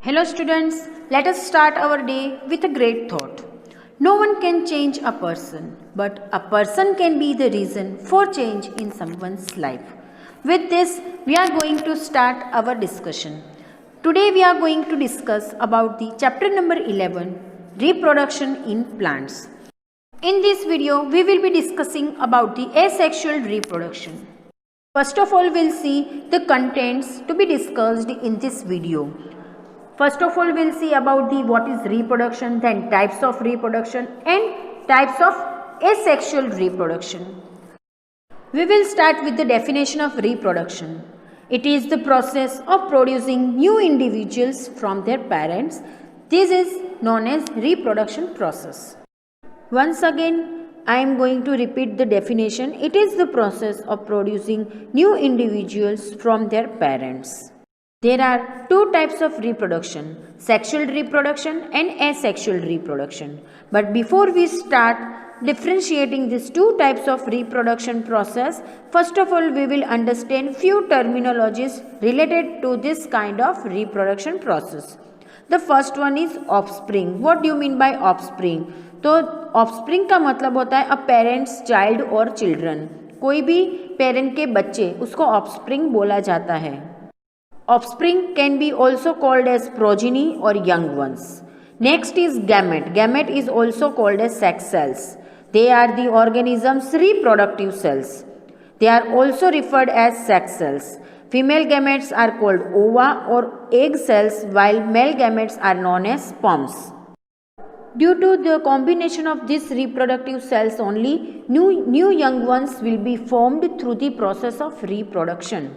Hello students, let us start our day with a great thought. No one can change a person, but a person can be the reason for change in someone's life. With this, we are going to start our discussion. Today we are going to discuss about the chapter number 11, reproduction in plants. In this video, we will be discussing about the asexual reproduction. First of all, we'll see the contents to be discussed in this video. First of all, we'll see about the what is reproduction, then types of reproduction and types of asexual reproduction. We will start with the definition of reproduction. It is the process of producing new individuals from their parents. This is known as reproduction process. Once again, I am going to repeat the definition. It is the process of producing new individuals from their parents. There are two types of reproduction, sexual reproduction and asexual reproduction. But before we start differentiating these two types of reproduction process, first of all we will understand few terminologies related to this kind of reproduction process. The first one is offspring. What do you mean by offspring? तो offspring का मतलब होता है a parent's child और children. कोई भी parent के बच्चे उसको offspring बोला जाता है. Offspring can be also called as progeny or young ones. Next is gamete. Gamete is also called as sex cells. They are the organism's reproductive cells. They are also referred as sex cells. Female gametes are called ova or egg cells, while male gametes are known as sperms. Due to the combination of these reproductive cells only, new young ones will be formed through the process of reproduction.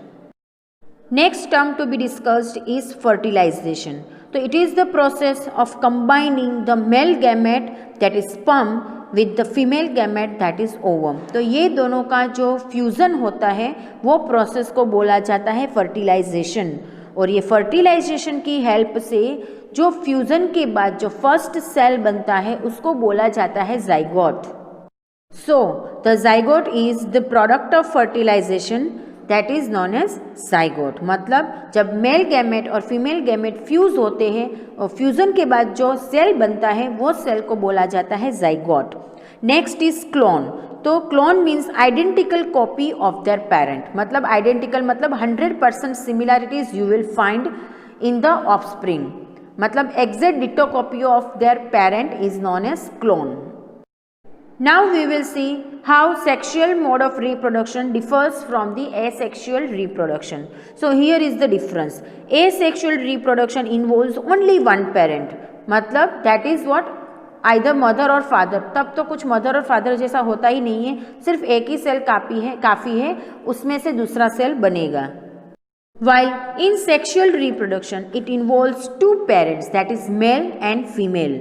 Next term to be discussed is fertilization. So it is the process of combining the male gamete that is sperm with the female gamete that is ovum. तो ये दोनों का जो fusion होता है वो process को बोला जाता है फर्टिलाइजेशन. और ये फर्टिलाइजेशन की हेल्प से जो फ्यूज़न के बाद जो फर्स्ट सेल बनता है उसको बोला जाता है zygote. So the zygote is the product of fertilisation that is known as zygote. मतलब जब मेल गैमेट और फीमेल गैमेट फ्यूज होते हैं और फ्यूजन के बाद जो सेल बनता है वो सेल को बोला जाता है जाइगोट. Next is clone. तो clone means identical copy of their parent. मतलब आइडेंटिकल मतलब 100% similarities you will find in the offspring. मतलब exact ditto copy of their parent is known as clone. Now we will see how sexual mode of reproduction differs from the asexual reproduction. So here is the difference. Asexual reproduction involves only one parent. मतलब that is what either mother or father. तब तो कुछ mother और father जैसा होता ही नहीं है. सिर्फ एक ही सेल काफ़ी है उसमें से दूसरा सेल बनेगा. While in sexual reproduction it involves two parents, that is male and female.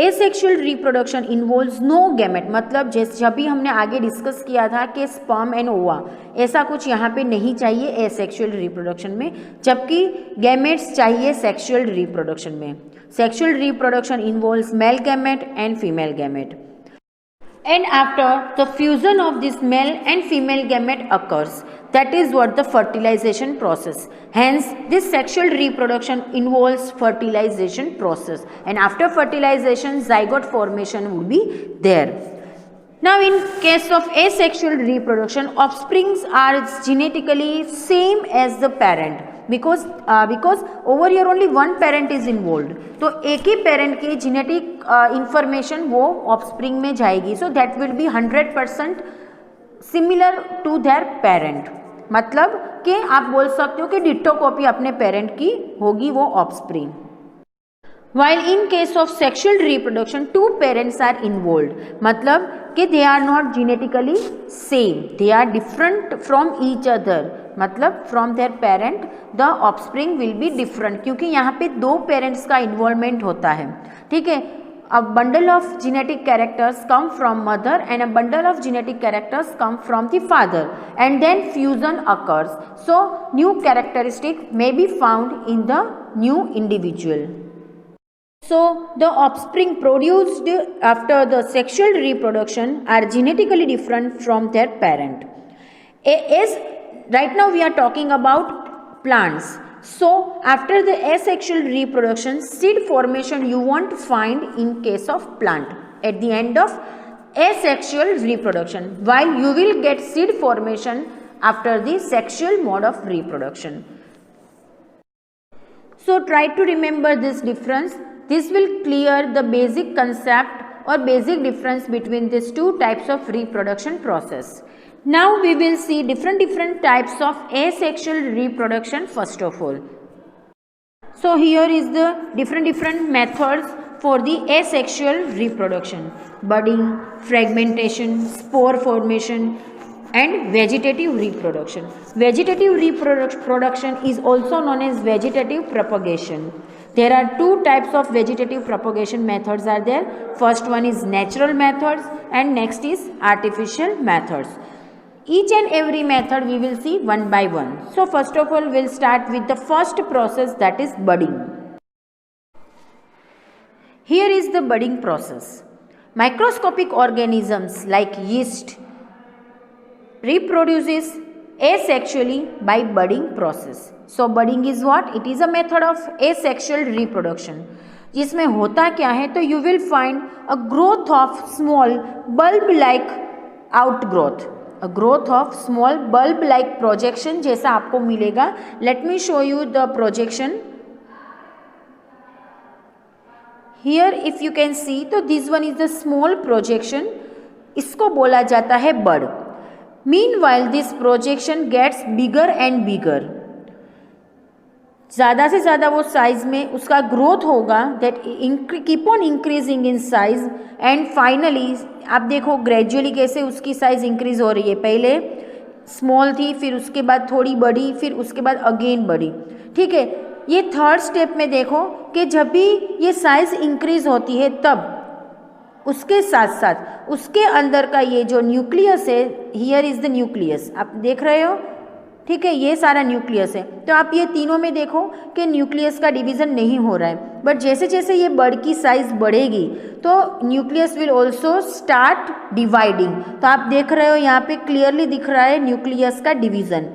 Asexual reproduction involves no gamete. मतलब जैसे जब भी हमने आगे डिस्कस किया था कि स्पर्म एंड ओवा, ऐसा कुछ यहाँ पे नहीं चाहिए एसेक्सुअल रिप्रोडक्शन में, जबकि गैमेट्स चाहिए सेक्सुअल रिप्रोडक्शन में. Sexual reproduction involves male gamete and female gamete. And after the fusion of this male and female gamete occurs, that is what the fertilization process. Hence, this sexual reproduction involves fertilization process. And after fertilization, zygote formation would be there. Now, in case of asexual reproduction, offsprings are genetically same as the parent. Because over here only one parent is involved. तो एक ही parent की genetic information वो offspring में जाएगी. So that will be 100% similar to their parent. मतलब कि आप बोल सकते हो कि डिट्टो कॉपी अपने पेरेंट की होगी वो offspring. While in case of sexual reproduction, two parents are involved. मतलब कि they are not genetically same. They are different from each other. मतलब from their parent, the offspring will be different. क्योंकि यहाँ पे दो parents का involvement होता है. ठीक है. A bundle of genetic characters come from mother and a bundle of genetic characters come from the father. And then fusion occurs. So new characteristic may be found in the new individual. So the offspring produced after the sexual reproduction are genetically different from their parent. As right now we are talking about plants. So after the asexual reproduction, seed formation you won't find in case of plant at the end of asexual reproduction, while you will get seed formation after the sexual mode of reproduction. So try to remember this difference. This will clear the basic concept or basic difference between these two types of reproduction process. Now we will see different types of asexual reproduction first of all. So here is the different methods for the asexual reproduction: budding, fragmentation, spore formation, and vegetative reproduction. Vegetative reproduction is also known as vegetative propagation. There are two types of vegetative propagation methods are there. First one is natural methods and next is artificial methods. Each and every method we will see one by one. So first of all, we'll start with the first process, that is budding. Here is the budding process. Microscopic organisms like yeast reproduces asexually by budding process. So budding is what? It is a method of asexual reproduction. जिसमें होता क्या है, तो you will find a growth of small bulb-like outgrowth. A growth of small bulb-like projection जैसा आपको मिलेगा. Let me show you the projection. Here if you can see, तो this one is the small projection. इसको बोला जाता है bud. Meanwhile this projection gets bigger and bigger. ज़्यादा से ज़्यादा वो साइज में उसका ग्रोथ होगा, that keep on increasing in size and finally आप देखो ग्रेजुअली कैसे उसकी साइज इंक्रीज हो रही है. पहले स्मॉल थी, फिर उसके बाद थोड़ी बड़ी, फिर उसके बाद अगेन बड़ी. ठीक है, ये थर्ड स्टेप में देखो कि जब भी ये साइज इंक्रीज होती है तब उसके साथ साथ उसके अंदर का ये जो न्यूक्लियस है, हियर इज द न्यूक्लियस, आप देख रहे हो. ठीक है, ये सारा न्यूक्लियस है. तो आप ये तीनों में देखो कि न्यूक्लियस का डिवीज़न नहीं हो रहा है, बट जैसे जैसे ये बर्ड की साइज बढ़ेगी तो nucleus will also start dividing. तो आप देख रहे हो यहाँ पे क्लियरली दिख रहा है न्यूक्लियस का डिवीज़न.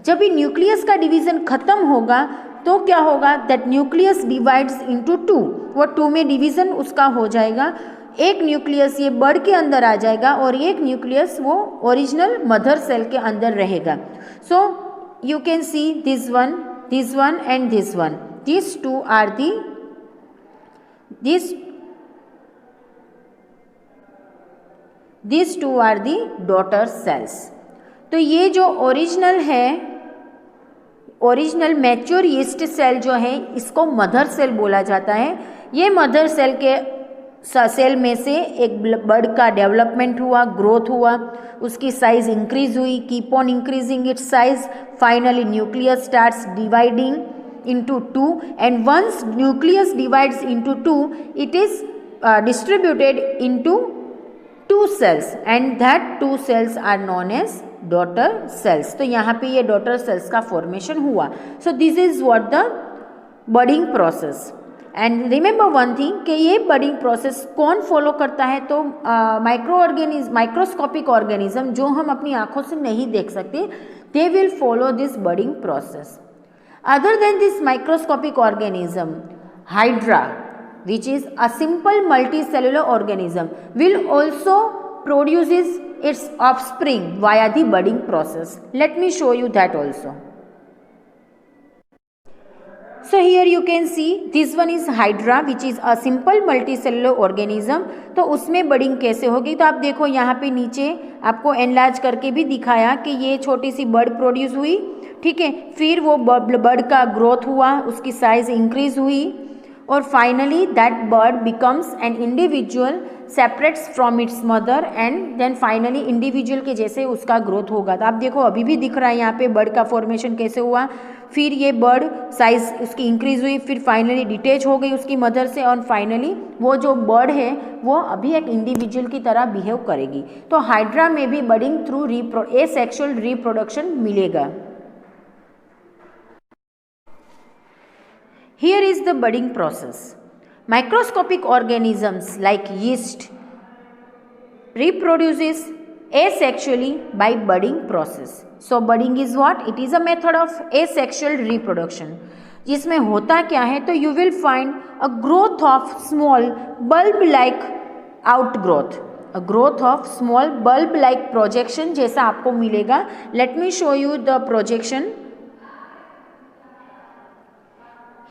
जब ये न्यूक्लियस का डिवीज़न खत्म होगा तो क्या होगा, that nucleus divides into two. वो टू में डिवीज़न उसका हो जाएगा. एक न्यूक्लियस ये बर्ड के अंदर आ जाएगा और एक न्यूक्लियस वो ओरिजिनल मदर सेल के अंदर रहेगा. सो you can see this one and this one. These two are the daughter cells. तो ये जो ओरिजिनल है, ओरिजिनल मैच्योर यीस्ट सेल जो है इसको मदर सेल बोला जाता है. ये मदर सेल के सेल में से एक बर्ड का डेवलपमेंट हुआ, ग्रोथ हुआ, उसकी साइज इंक्रीज हुई, keep on increasing its size. Finally nucleus starts dividing into two, and once nucleus divides into two, it is distributed into two cells, and that two cells are known as daughter cells. तो यहाँ पे ये daughter cells का formation हुआ. So this is what the budding process. And remember one thing कि ये budding process कौन follow करता है, तो माइक्रोस्कोपिक ऑर्गेनिज्म जो हम अपनी आंखों से नहीं देख सकते, they will follow this budding process. Other than this microscopic organism, hydra which is a simple multicellular organism will also produces its offspring via the budding process. Let me show you that also. So here you can see this one is hydra which is a simple multicellular organism. तो उसमें budding कैसे होगी, तो आप देखो यहाँ पे नीचे आपको एनलार्ज करके भी दिखाया कि ये छोटी सी बर्ड प्रोड्यूस हुई. ठीक है, फिर वो बर्ड का ग्रोथ हुआ, उसकी साइज इंक्रीज हुई, और finally that bird becomes an individual, separates from its mother, and then finally individual के जैसे उसका ग्रोथ होगा. तो आप देखो अभी भी दिख रहा है यहाँ पे बर्ड का फॉर्मेशन कैसे हुआ. फिर ये बर्ड साइज उसकी इंक्रीज हुई, फिर फाइनली डिटेच हो गई उसकी मदर से, और फाइनली वो जो बर्ड है वो अभी एक इंडिविजुअल की तरह बिहेव करेगी. तो हाइड्रा में भी बडिंग थ्रू एसेक्सुअल रिप्रोडक्शन मिलेगा. Here is the budding process. Microscopic organisms like yeast reproduces asexually by budding process. So budding is what? It is a method of asexual reproduction. जिसमें होता क्या है, तो you will find a growth of small bulb like outgrowth, a growth of small bulb like projection जैसा आपको मिलेगा. Let me show you the projection.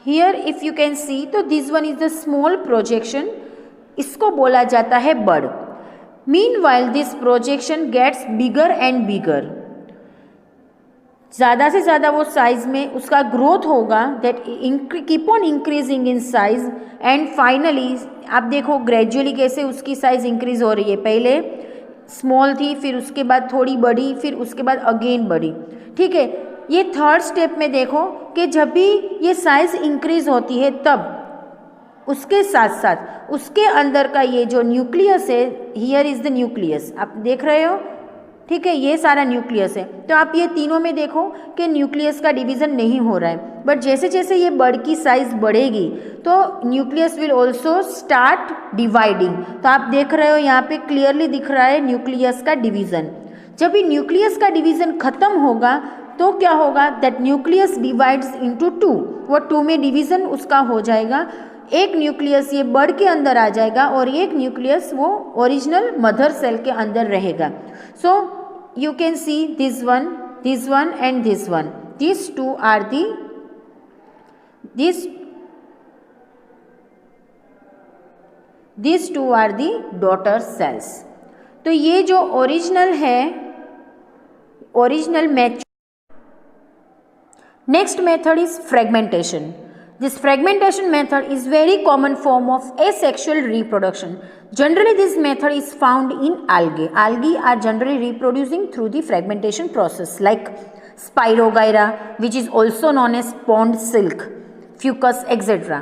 Here if you can see, तो this one is the small projection, इसको बोला जाता है bud. Meanwhile this projection gets bigger and bigger, ज़्यादा से ज़्यादा वो साइज में उसका ग्रोथ होगा, that keep on increasing in size and finally आप देखो ग्रेजुअली कैसे उसकी साइज इंक्रीज हो रही है. पहले स्मॉल थी, फिर उसके बाद थोड़ी बड़ी, फिर उसके बाद अगेन बड़ी. ठीक है, ये थर्ड स्टेप में देखो कि जब भी ये साइज इंक्रीज होती है तब उसके साथ साथ उसके अंदर का ये जो न्यूक्लियस है, हियर इज द न्यूक्लियस, आप देख रहे हो. ठीक है, ये सारा न्यूक्लियस है. तो आप ये तीनों में देखो कि न्यूक्लियस का डिवीज़न नहीं हो रहा है, बट जैसे जैसे ये बर्ड की साइज बढ़ेगी तो nucleus will also start dividing. तो आप देख रहे हो यहाँ पे क्लियरली दिख रहा है न्यूक्लियस का डिवीज़न. जब भी न्यूक्लियस का डिवीज़न खत्म होगा तो क्या होगा, that nucleus divides into two, वो टू में डिवीज़न उसका हो जाएगा. एक न्यूक्लियस ये बर्ड के अंदर आ जाएगा और एक न्यूक्लियस वो ओरिजिनल मदर सेल के अंदर रहेगा. So you can see this one and this one, this two are the daughter cells. तो ये जो ओरिजिनल है, original match. Next method is fragmentation. This fragmentation method is very common form of asexual reproduction. Generally, this method is found in algae. Algae are generally reproducing through the fragmentation process, like Spirogyra, which is also known as pond silk, fucus, etc.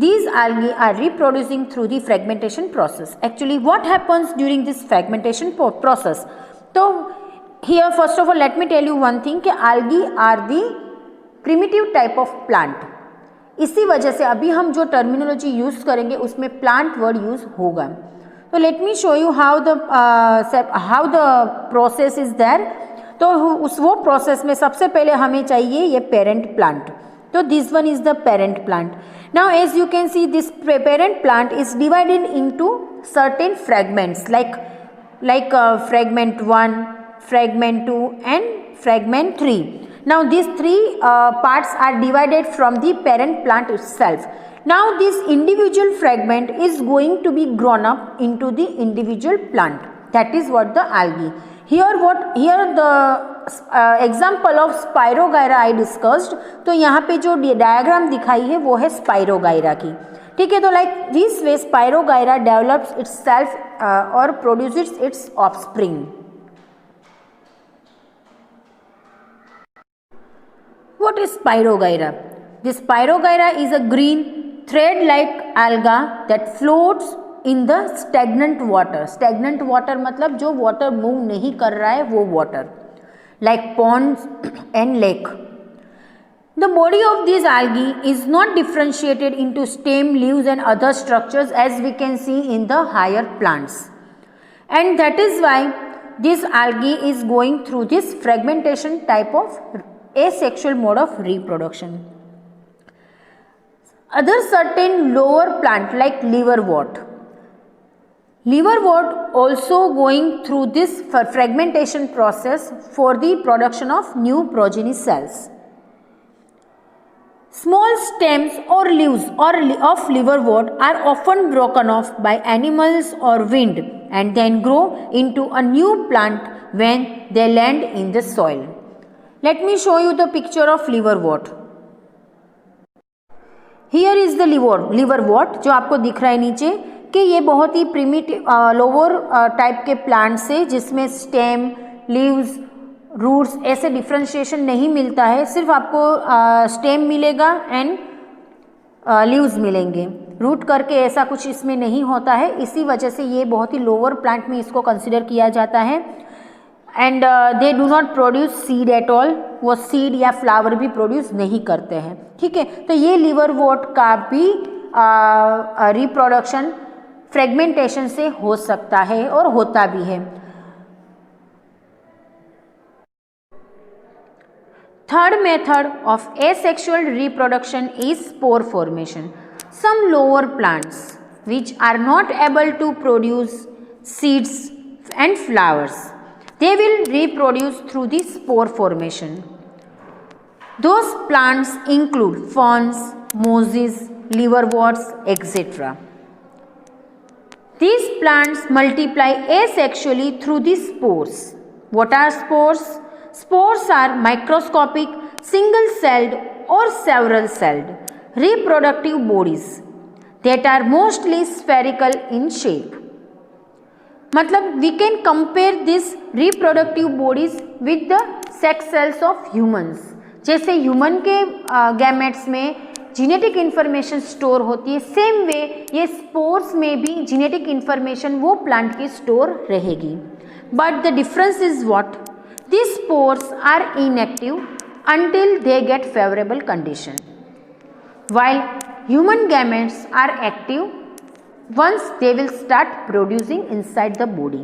These algae are reproducing through the fragmentation process. Actually, what happens during this fragmentation process? So, here first of all, let me tell you one thing, कि algae are the primitive type of plant. इसी वजह से अभी हम जो terminology use करेंगे उसमें plant word use होगा. तो let me show you how the process is there. तो वो प्रोसेस में सबसे पहले हमें चाहिए ये पेरेंट प्लांट. तो this one is the parent plant. Now as you can see this parent plant is divided into certain fragments like fragment 1, fragment 2 and fragment 3. Now these three parts are divided from the parent plant itself. Now this individual fragment is going to be grown up into the individual plant. That is what the algae. Here the example of Spirogyra I discussed. तो यहाँ पे जो diagram दिखाई है वो है Spirogyra की. ठीक है, तो like this way Spirogyra develops itself or produces its offspring. What is Spirogyra? This Spirogyra is a green thread-like alga that floats in the stagnant water. Stagnant water मतलब जो water move नहीं कर रहा है वो water, like ponds and lake. The body of these algae is not differentiated into stem, leaves and other structures as we can see in the higher plants. And that is why this algae is going through this fragmentation type of asexual mode of reproduction. Other certain lower plant like liverwort. Liverwort also going through this fragmentation process for the production of new progeny cells. Small stems or leaves of liverwort are often broken off by animals or wind and then grow into a new plant when they land in the soil. Let me show you the picture of liverwort. Here is the liverwort जो आपको दिख रहा है नीचे, कि ये बहुत ही primitive lower type के प्लांट्स है जिसमें स्टेम, लीव्स, रूट्स ऐसे डिफ्रेंशिएशन नहीं मिलता है. सिर्फ आपको स्टेम मिलेगा एंड लीव्स मिलेंगे. रूट करके ऐसा कुछ इसमें नहीं होता है. इसी वजह से ये बहुत ही लोअर प्लांट में इसको कंसिडर किया जाता है. And they do not produce seed at all. वो सीड या फ्लावर भी प्रोड्यूस नहीं करते हैं. ठीक है, तो ये लिवरवॉट का भी रिप्रोडक्शन फ्रेगमेंटेशन से हो सकता है और होता भी है. Third method of asexual reproduction is spore formation. Some lower plants which are not able to produce seeds and flowers, they will reproduce through the spore formation. Those plants include ferns, mosses, liverworts, etc. These plants multiply asexually through the spores. What are spores? Spores are microscopic, single-celled or several-celled reproductive bodies that are mostly spherical in shape. मतलब we can compare this reproductive bodies with the sex cells of humans. जैसे human के gametes में genetic information store होती है, same way ये spores में भी genetic information वो प्लांट की स्टोर रहेगी. But the difference is what? These spores are inactive until they get favorable condition, while human gametes are active once they will start producing inside the body.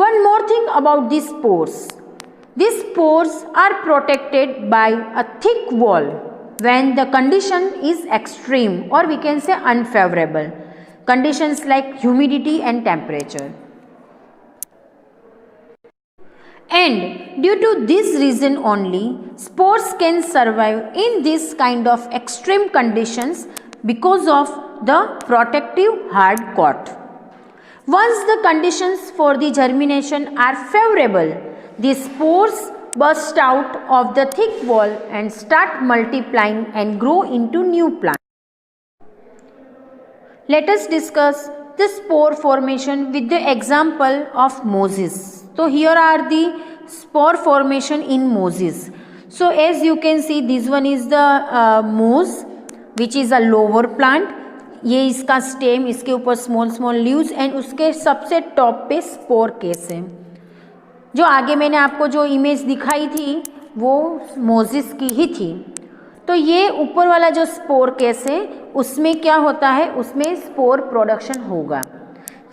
One more thing about these spores. These spores are protected by a thick wall when the condition is extreme, or we can say unfavorable. Conditions like humidity and temperature. And due to this reason only, spores can survive in this kind of extreme conditions because of the protective hard coat. Once the conditions for the germination are favorable, the spores burst out of the thick wall and start multiplying and grow into new plants. Let us discuss the spore formation with the example of mosses. So here are the spore formation in mosses. So as you can see, this one is the moss, which is a lower plant. ये इसका stem, इसके ऊपर small small leaves and उसके सबसे top पे spore case है. जो आगे मैंने आपको जो इमेज दिखाई थी वो मोजिस की ही थी. तो ये ऊपर वाला जो स्पोर केस है उसमें क्या होता है, उसमें स्पोर प्रोडक्शन होगा.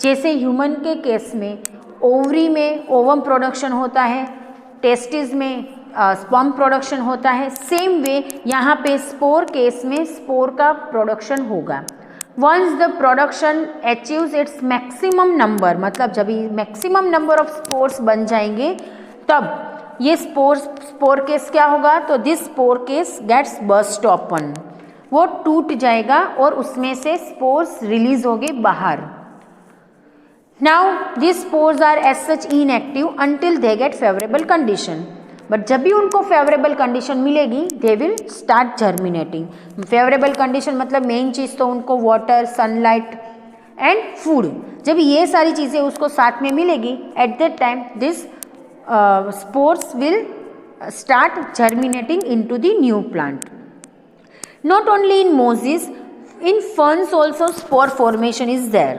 जैसे ह्यूमन के केस में ओवरी में ओवम प्रोडक्शन होता है, टेस्टिस में स्पर्म प्रोडक्शन होता है, सेम वे यहाँ पे स्पोर केस में स्पोर का प्रोडक्शन होगा. Once the production achieves its maximum number, मतलब जब ये मैक्सिमम नंबर ऑफ स्पोर्स बन जाएंगे तब ये स्पोर केस क्या होगा, तो this spore case gets burst open, वो टूट जाएगा और उसमें से स्पोर्स रिलीज होंगे बाहर. Now this spores are as such inactive until they get favourable condition. But जब भी उनको फेवरेबल कंडीशन मिलेगी they will start germinating. Favourable condition मतलब मेन चीज़ तो उनको वाटर, सनलाइट एंड फूड, जब ये सारी चीज़ें उसको साथ में मिलेगी at that time this spores will start germinating into the new plant. Not only in mosses, in ferns also spore formation is there.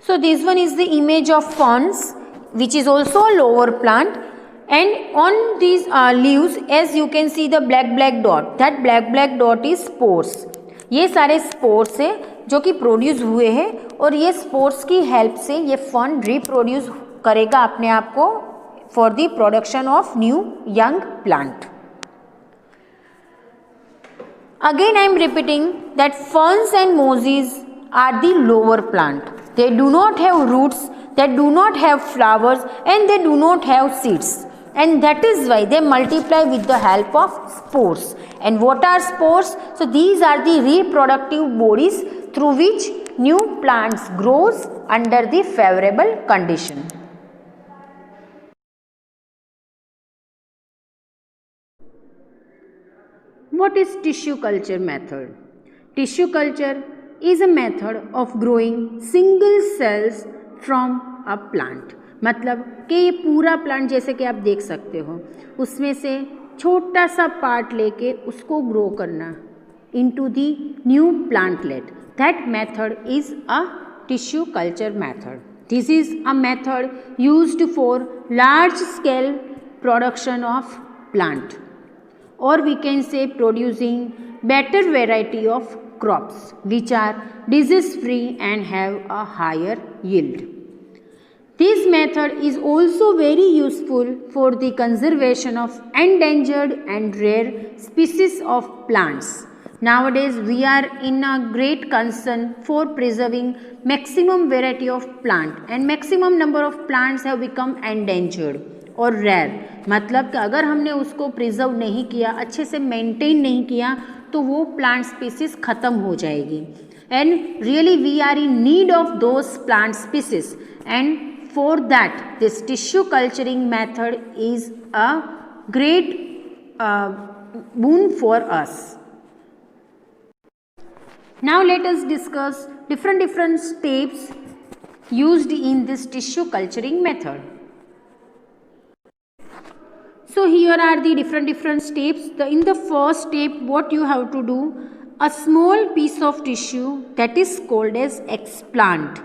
So this one is the image of ferns, which is also a lower plant, and on these leaves as you can see the black dot, that black dot is spores. ये सारे spores है जो कि produce हुए हैं और ये spores की हेल्प से ये फर्न रिप्रोड्यूस करेगा अपने आप को for the production of new young plant. Again I am repeating that ferns and mosses are the lower plant. They do not have roots, they do not have flowers, and they do not have seeds. And that is why they multiply with the help of spores. And what are spores? So these are the reproductive bodies through which new plants grows under the favorable condition. What is tissue culture method? Tissue culture is a method of growing single cells from a plant. मतलब कि ये पूरा plant जैसे कि आप देख सकते हो उसमें से छोटा सा पार्ट लेके उसको ग्रो करना into the new plantlet. That method is a tissue culture method. This is a method used for large scale production of plant, or we can say producing better variety of crops which are disease free and have a higher yield. This method is also very useful for the conservation of endangered and rare species of plants. Nowadays we are in a great concern for preserving maximum variety of plant, and maximum number of plants have become endangered और rare. मतलब कि अगर हमने उसको preserve नहीं किया, अच्छे से मेंटेन नहीं किया, तो वो प्लांट स्पीसीज खत्म हो जाएगी. And really we are in need of those plant species, and for that this tissue culturing method is a great boon for us. Now let us discuss different steps used in this tissue culturing method. So here are the different steps. In the first step, what you have to do, a small piece of tissue that is called as explant.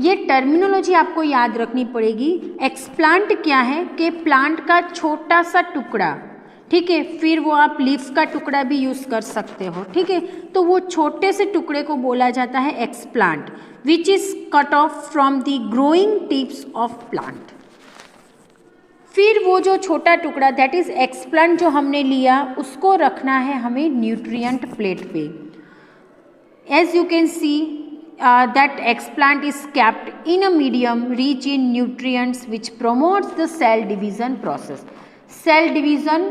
ये terminology आपको याद रखनी पड़ेगी. Explant क्या है कि plant का छोटा सा टुकड़ा, ठीक है. फिर वो आप लीफ का टुकड़ा भी यूज़ कर सकते हो, ठीक है. तो वो छोटे से टुकड़े को बोला जाता है explant, which is cut off from the growing tips of plant. फिर वो जो छोटा टुकड़ा दैट इज एक्सप्लांट जो हमने लिया, उसको रखना है हमें न्यूट्रिएंट प्लेट पे. As you can see that explant is kept in a medium rich in nutrients which promotes the cell division process. Cell division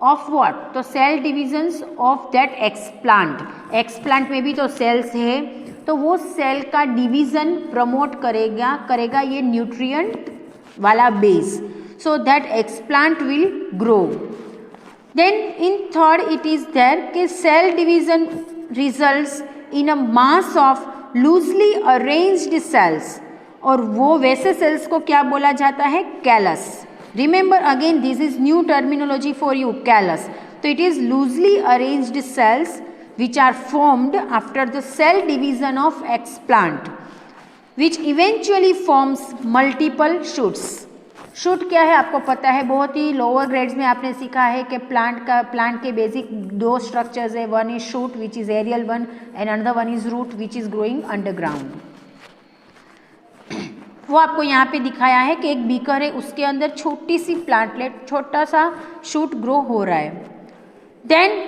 of what? तो cell divisions of that explant. Explant में भी तो sales है, तो वो cell का division promote करेगा ये न्यूट्रिएंट वाला base, so that explant will grow. Then in third it is there कि cell division results in a mass of loosely arranged cells, और वो वैसे cells को क्या बोला जाता है? callus. Remember again, this is new terminology for you, callus. So it is loosely arranged cells which are formed after the cell division of explant, which eventually forms multiple shoots. Shoot क्या है आपको पता है, बहुत ही lower grades में आपने सीखा है कि प्लांट के बेसिक दो स्ट्रक्चर्स है. One is shoot which is aerial one, and another one is root which is growing underground. वो आपको यहाँ पे दिखाया है कि एक बीकर है, उसके अंदर छोटी सी प्लांटलेट, छोटा सा शूट ग्रो हो रहा है. Then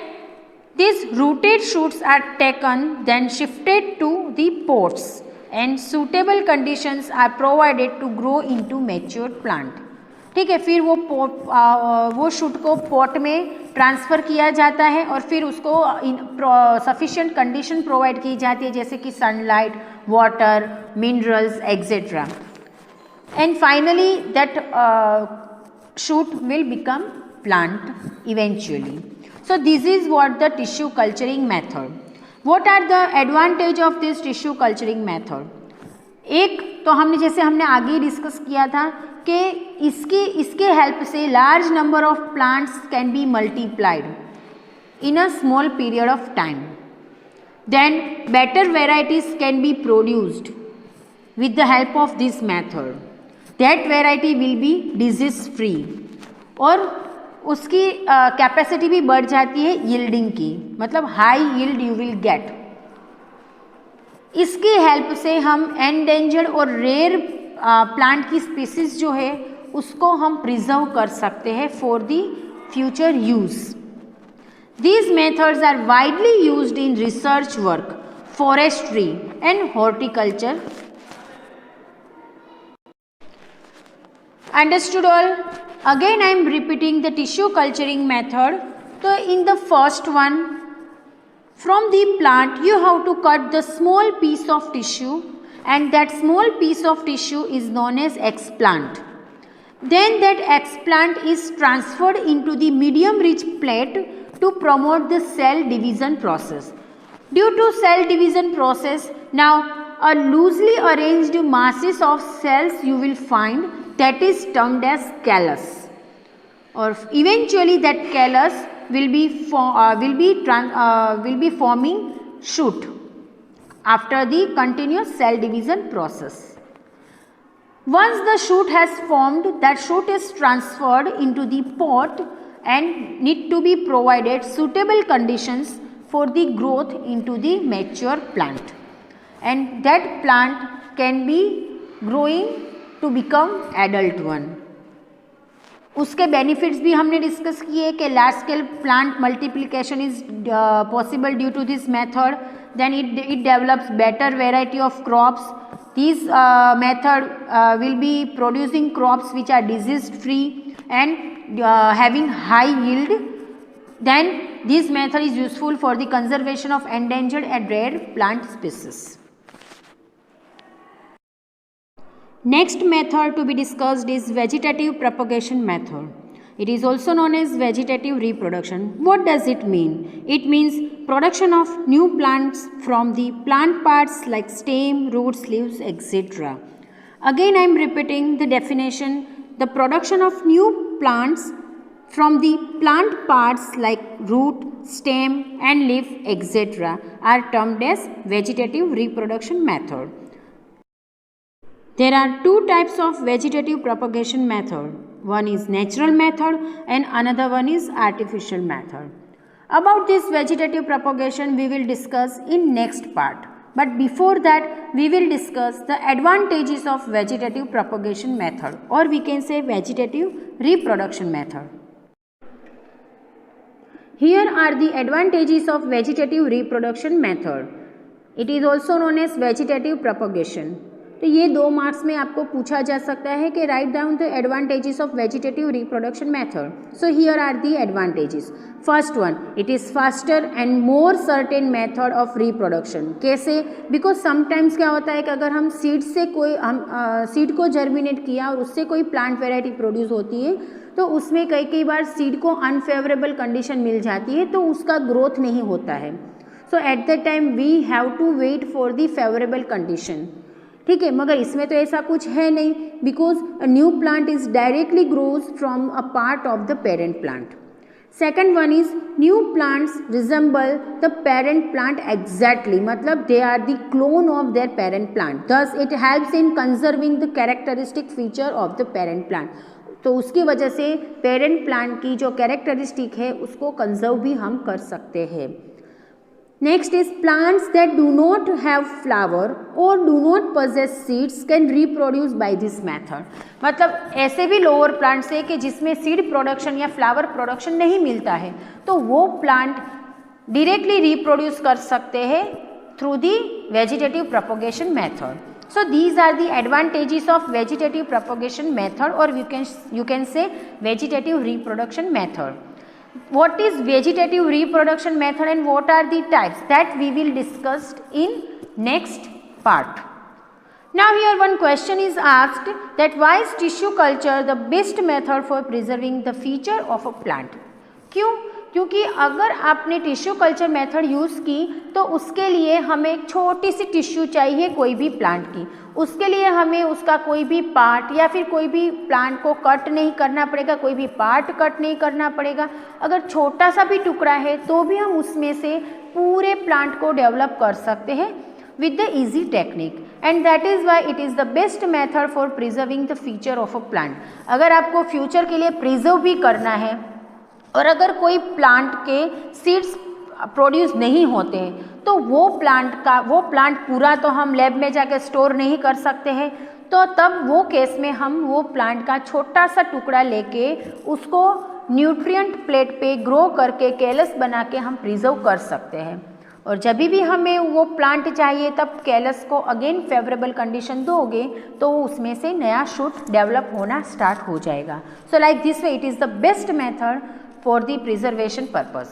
this rooted shoots are taken then shifted to the pots and suitable conditions are provided to grow into matured plant. ठीक है. फिर वो शूट को पॉट में ट्रांसफ़र किया जाता है, और फिर उसको सफिशिएंट कंडीशन प्रोवाइड की जाती है, जैसे कि sunlight, water, minerals etcetera. And finally that shoot will become plant eventually. So this is what the tissue culturing method. What are the advantage of this tissue culturing method? एक तो हमने आगे discuss किया था कि इसके हेल्प से large number of plants can be multiplied in a small period of time. Then better varieties can be produced with the help of this method. That variety will be disease free, और उसकी capacity भी बढ़ जाती है yielding की, मतलब high yield you will get. इसकी help से हम एंडेंजर्ड और रेयर प्लांट की स्पीसीज जो है उसको हम प्रिजर्व कर सकते हैं for the future use. These methods are widely used in research work, forestry and horticulture. Understood all? Again I am repeating the tissue culturing method. So in the first one, from the plant you have to cut the small piece of tissue, and that small piece of tissue is known as explant. Then that explant is transferred into the medium rich plate to promote the cell division process. Due to cell division process, now a loosely arranged masses of cells you will find that is termed as callus, or eventually that callus will be forming shoot after the continuous cell division process. Once the shoot has formed, that shoot is transferred into the pot and need to be provided suitable conditions for the growth into the mature plant, and that plant can be growing to become adult one. उसके benefits भी हमने discuss किए कि large scale plant multiplication is possible due to this method, then it develops better variety of crops, this method will be producing crops which are disease free and having high yield, then this method is useful for the conservation of endangered and rare plant species. Next method to be discussed is vegetative propagation method. It is also known as vegetative reproduction. What does it mean? It means production of new plants from the plant parts like stem, roots, leaves, etc. Again I am repeating the definition. The production of new plants from the plant parts like root, stem and leaf etc. are termed as vegetative reproduction method. There are two types of vegetative propagation method. One is natural method and another one is artificial method. About this vegetative propagation we will discuss in next part. But before that we will discuss the advantages of vegetative propagation method, or we can say vegetative reproduction method. Here are the advantages of vegetative reproduction method. It is also known as vegetative propagation. तो ये 2 marks में आपको पूछा जा सकता है कि write down the advantages of vegetative reproduction method. So here are the advantages. First one, it is faster and more certain method of reproduction. कैसे? बिकॉज समटाइम्स क्या होता है कि अगर हम सीड से सीड को जर्मिनेट किया और उससे कोई प्लांट वेराइटी प्रोड्यूस होती है तो उसमें कई बार सीड को अनफेवरेबल कंडीशन मिल जाती है तो उसका ग्रोथ नहीं होता है. So at the time we have to wait for the favourable condition. ठीक है, मगर इसमें तो ऐसा कुछ है नहीं, because a new plant is directly grows from a part of the parent plant. Second one is new plants resemble the parent plant exactly, मतलब they are the clone of their parent plant. Thus it helps in conserving the characteristic feature of the parent plant. तो उसकी वजह से parent plant की जो characteristic है उसको conserve भी हम कर सकते हैं. Next is plants that do not have flower or do not possess seeds can reproduce by this method. मतलब ऐसे भी लोअर प्लांट्स है कि जिसमें सीड प्रोडक्शन या फ्लावर प्रोडक्शन नहीं मिलता है तो वो प्लांट डायरेक्टली रिप्रोड्यूस कर सकते हैं through the vegetative propagation method. So these are the advantages of vegetative propagation method, or you can say vegetative reproduction method. What is vegetative reproduction method and what are the types, that we will discuss in next part. Now here one question is asked that why is tissue culture the best method for preserving the feature of a plant? क्यों? क्योंकि अगर आपने tissue culture method use की तो उसके लिए हमें एक छोटी सी टिश्यू चाहिए कोई भी प्लांट की. उसके लिए हमें उसका कोई भी पार्ट या फिर कोई भी प्लांट को कट नहीं करना पड़ेगा, कोई भी पार्ट कट नहीं करना पड़ेगा. अगर छोटा सा भी टुकड़ा है तो भी हम उसमें से पूरे प्लांट को डेवलप कर सकते हैं with the easy technique, and that is why it is the best method for preserving the feature of a plant. अगर आपको फ्यूचर के लिए प्रिजर्व भी करना है और अगर कोई प्लांट के सीड्स प्रोड्यूस नहीं होते हैं तो वो प्लांट पूरा तो हम लैब में जाके स्टोर नहीं कर सकते हैं. तो तब वो केस में हम वो प्लांट का छोटा सा टुकड़ा लेके उसको न्यूट्रिएंट प्लेट पे ग्रो करके कैलस बना के हम प्रिजर्व कर सकते हैं. और जब भी हमें वो प्लांट चाहिए तब कैलस को अगेन फेवरेबल कंडीशन दोगे तो उसमें से नया शूट डेवलप होना स्टार्ट हो जाएगा. So like this way it is the best method for the preservation purpose.